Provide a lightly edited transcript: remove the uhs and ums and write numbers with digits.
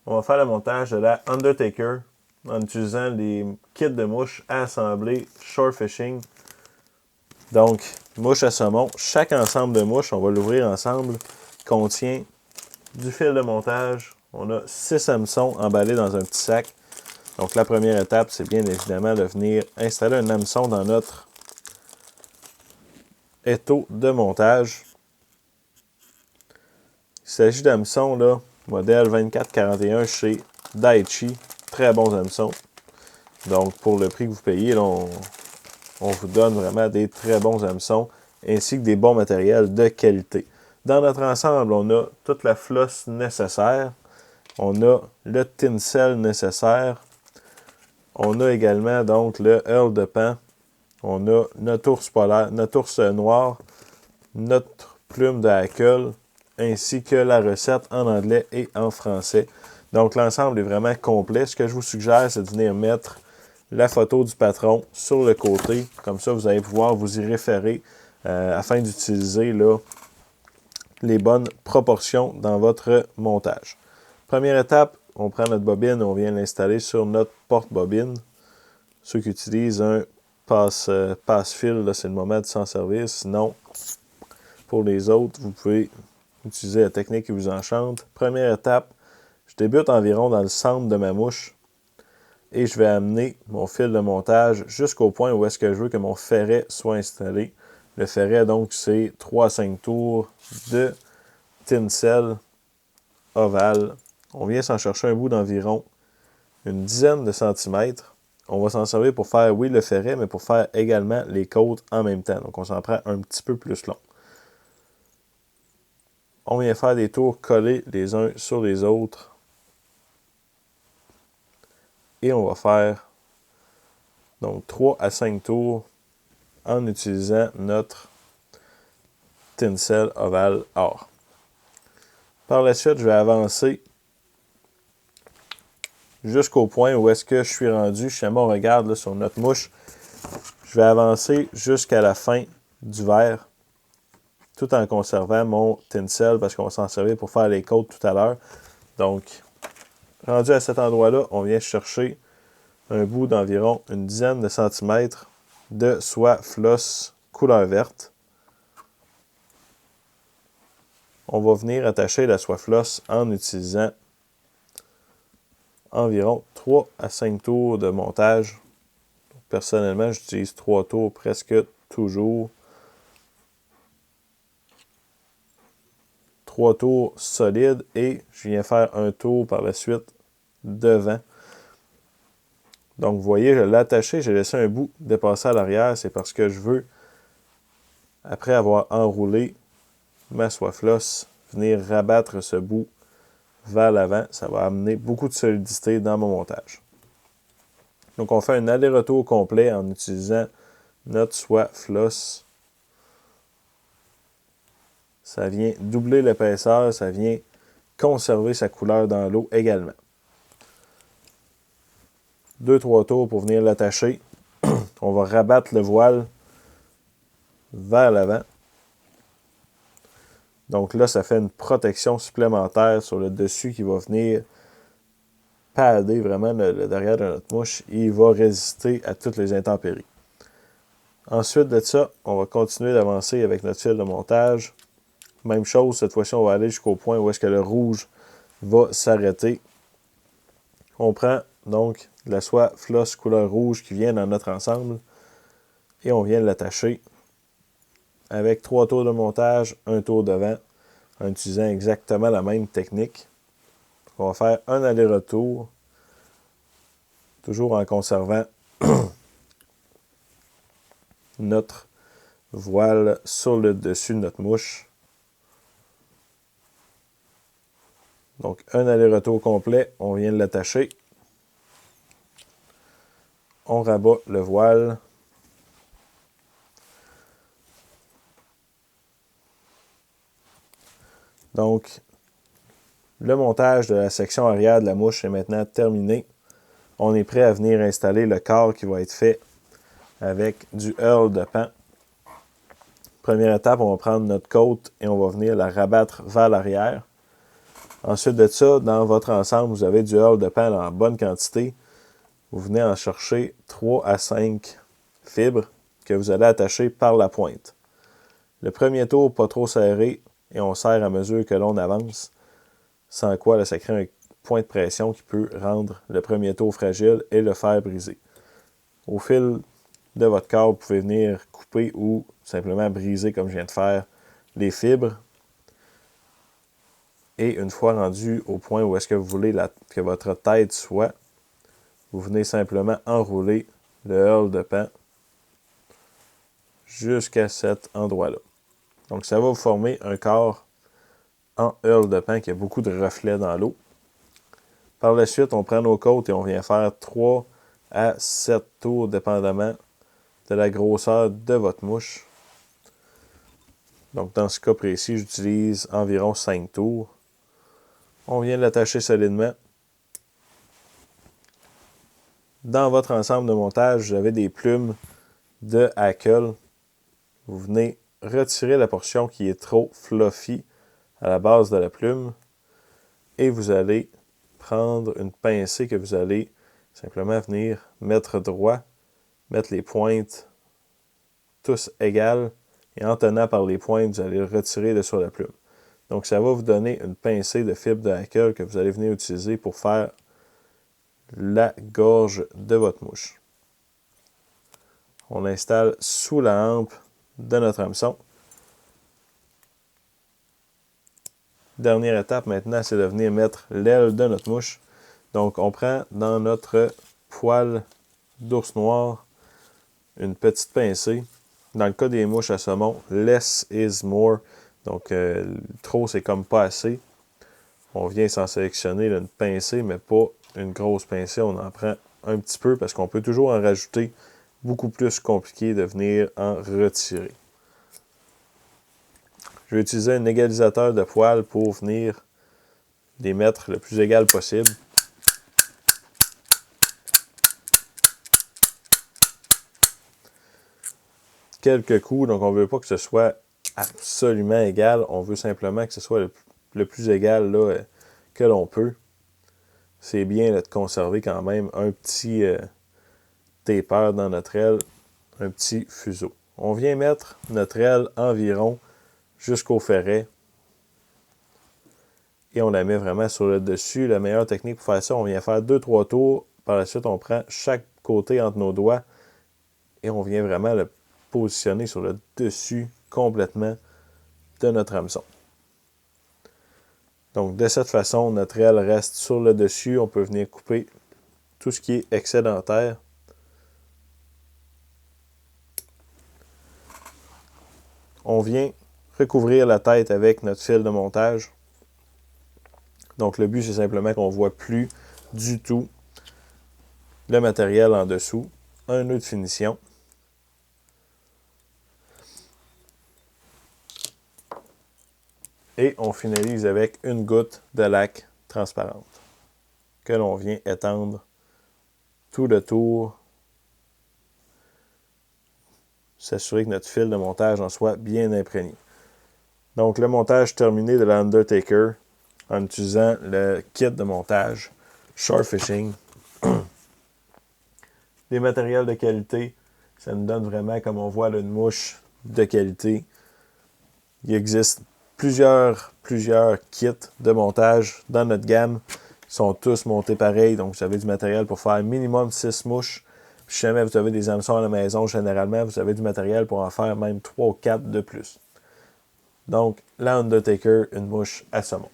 On va faire le montage de la Undertaker en utilisant les kits de mouches à assembler Shore Fishing. Donc, mouches à saumon. Chaque ensemble de mouches, on va l'ouvrir ensemble, contient du fil de montage. On a 6 hameçons emballés dans un petit sac. Donc, la première étape, c'est bien évidemment de venir installer un hameçon dans notre étau de montage. Il s'agit d'hameçons, là, modèle 2441 chez Daichi. Très bons hameçons. Donc, pour le prix que vous payez, là, on vous donne vraiment des très bons hameçons ainsi que des bons matériels de qualité. Dans notre ensemble, on a toute la flosse nécessaire. On a le tinsel nécessaire. On a également donc le Earl de Pan. On a notre ours polaire, notre ours noir, notre plume de hackle, ainsi que la recette en anglais et en français. Donc l'ensemble est vraiment complet. Ce que je vous suggère, c'est de venir mettre la photo du patron sur le côté. Comme ça, vous allez pouvoir vous y référer afin d'utiliser là, les bonnes proportions dans votre montage. Première étape, on prend notre bobine, on vient l'installer sur notre porte-bobine. Ceux qui utilisent un passe-fil, c'est le moment de s'en servir. Sinon, pour les autres, vous pouvez utiliser la technique qui vous enchante. Première étape, je débute environ dans le centre de ma mouche et je vais amener mon fil de montage jusqu'au point où est-ce que je veux que mon ferret soit installé. Le ferret, donc, c'est 3 à 5 tours de tinsel ovale. On vient s'en chercher un bout d'environ une dizaine de centimètres. On va s'en servir pour faire, oui, le ferret, mais pour faire également les côtes en même temps. Donc, on s'en prend un petit peu plus long. On vient faire des tours collés les uns sur les autres. Et on va faire donc 3 à 5 tours en utilisant notre tinsel ovale or. Par la suite, je vais avancer jusqu'au point où est-ce que je suis rendu. Chez moi, on regarde là, sur notre mouche. Je vais avancer jusqu'à la fin du verre, tout en conservant mon tinsel parce qu'on va s'en servir pour faire les côtes tout à l'heure. Donc, rendu à cet endroit-là, on vient chercher un bout d'environ une dizaine de centimètres de soie floss couleur verte. On va venir attacher la soie floss en utilisant environ 3 à 5 tours de montage. Personnellement, j'utilise 3 tours presque toujours. 3 tours solides et je viens faire un tour par la suite devant. Donc, vous voyez, je l'ai attaché, j'ai laissé un bout dépasser à l'arrière. C'est parce que je veux, après avoir enroulé ma soie floss, venir rabattre ce bout vers l'avant. Ça va amener beaucoup de solidité dans mon montage. Donc, on fait un aller-retour complet en utilisant notre soie floss. Ça vient doubler l'épaisseur, ça vient conserver sa couleur dans l'eau également. 2-3 tours pour venir l'attacher. On va rabattre le voile vers l'avant. Donc là, ça fait une protection supplémentaire sur le dessus qui va venir padder vraiment le derrière de notre mouche. Il va résister à toutes les intempéries. Ensuite de ça, on va continuer d'avancer avec notre fil de montage. Même chose, cette fois-ci, on va aller jusqu'au point où est-ce que le rouge va s'arrêter. On prend donc de la soie floss couleur rouge qui vient dans notre ensemble et on vient l'attacher avec 3 tours de montage, un tour devant, en utilisant exactement la même technique. On va faire un aller-retour, toujours en conservant notre voile sur le dessus de notre mouche. Donc, un aller-retour complet, on vient l'attacher. On rabat le voile. Donc, le montage de la section arrière de la mouche est maintenant terminé. On est prêt à venir installer le corps qui va être fait avec du Earl de Pan. Première étape, on va prendre notre côte et on va venir la rabattre vers l'arrière. Ensuite de ça, dans votre ensemble, vous avez du hurle de pan en bonne quantité. Vous venez en chercher 3 à 5 fibres que vous allez attacher par la pointe. Le premier tour, pas trop serré, et on serre à mesure que l'on avance, sans quoi là, ça crée un point de pression qui peut rendre le premier tour fragile et le faire briser. Au fil de votre corps, vous pouvez venir couper ou simplement briser, comme je viens de faire, les fibres. Et une fois rendu au point où est-ce que vous voulez que votre tête soit, vous venez simplement enrouler le hurle de pan jusqu'à cet endroit-là. Donc, ça va vous former un corps en hurle de pan qui a beaucoup de reflets dans l'eau. Par la suite, on prend nos côtes et on vient faire 3 à 7 tours, dépendamment de la grosseur de votre mouche. Donc, dans ce cas précis, j'utilise environ 5 tours. On vient l'attacher solidement. Dans votre ensemble de montage, vous avez des plumes de hackle. Vous venez retirer la portion qui est trop fluffy à la base de la plume et vous allez prendre une pincée que vous allez simplement venir mettre droit, mettre les pointes tous égales et en tenant par les pointes, vous allez le retirer de sur la plume. Donc ça va vous donner une pincée de fibre de hackle que vous allez venir utiliser pour faire la gorge de votre mouche. On l'installe sous la hampe de notre hameçon. Dernière étape maintenant, c'est de venir mettre l'aile de notre mouche. Donc, on prend dans notre poil d'ours noir une petite pincée. Dans le cas des mouches à saumon, less is more. Donc, trop, c'est comme pas assez. On vient s'en sélectionner là, une pincée, mais pas une grosse pincée. On en prend un petit peu parce qu'on peut toujours en rajouter. Beaucoup plus compliqué de venir en retirer. Je vais utiliser un égalisateur de poils pour venir les mettre le plus égal possible. Quelques coups, donc on ne veut pas que ce soit absolument égal, on veut simplement que ce soit le plus égal là, que l'on peut. C'est bien là, de conserver quand même un petit taper dans notre aile, un petit fuseau. On vient mettre notre aile environ jusqu'au ferret et on la met vraiment sur le dessus. La meilleure technique pour faire ça, on vient faire 2-3 tours. Par la suite, on prend chaque côté entre nos doigts et on vient vraiment le positionner sur le dessus complètement de notre hameçon. Donc, de cette façon, notre aile reste sur le dessus. On peut venir couper tout ce qui est excédentaire. On vient recouvrir la tête avec notre fil de montage. Donc, le but, c'est simplement qu'on ne voit plus du tout le matériel en dessous. Un nœud de finition. Et on finalise avec une goutte de laque transparente que l'on vient étendre tout le tour. S'assurer que notre fil de montage en soit bien imprégné. Donc, le montage terminé de la Undertaker en utilisant le kit de montage Shore Fishing. Des matériels de qualité, ça nous donne vraiment, comme on voit, une mouche de qualité. Il existe plusieurs kits de montage dans notre gamme. Ils sont tous montés pareil, donc vous avez du matériel pour faire minimum 6 mouches. Si jamais vous avez des hameçons à la maison, généralement, vous avez du matériel pour en faire même 3 ou 4 de plus. Donc, la Undertaker, une mouche à saumon.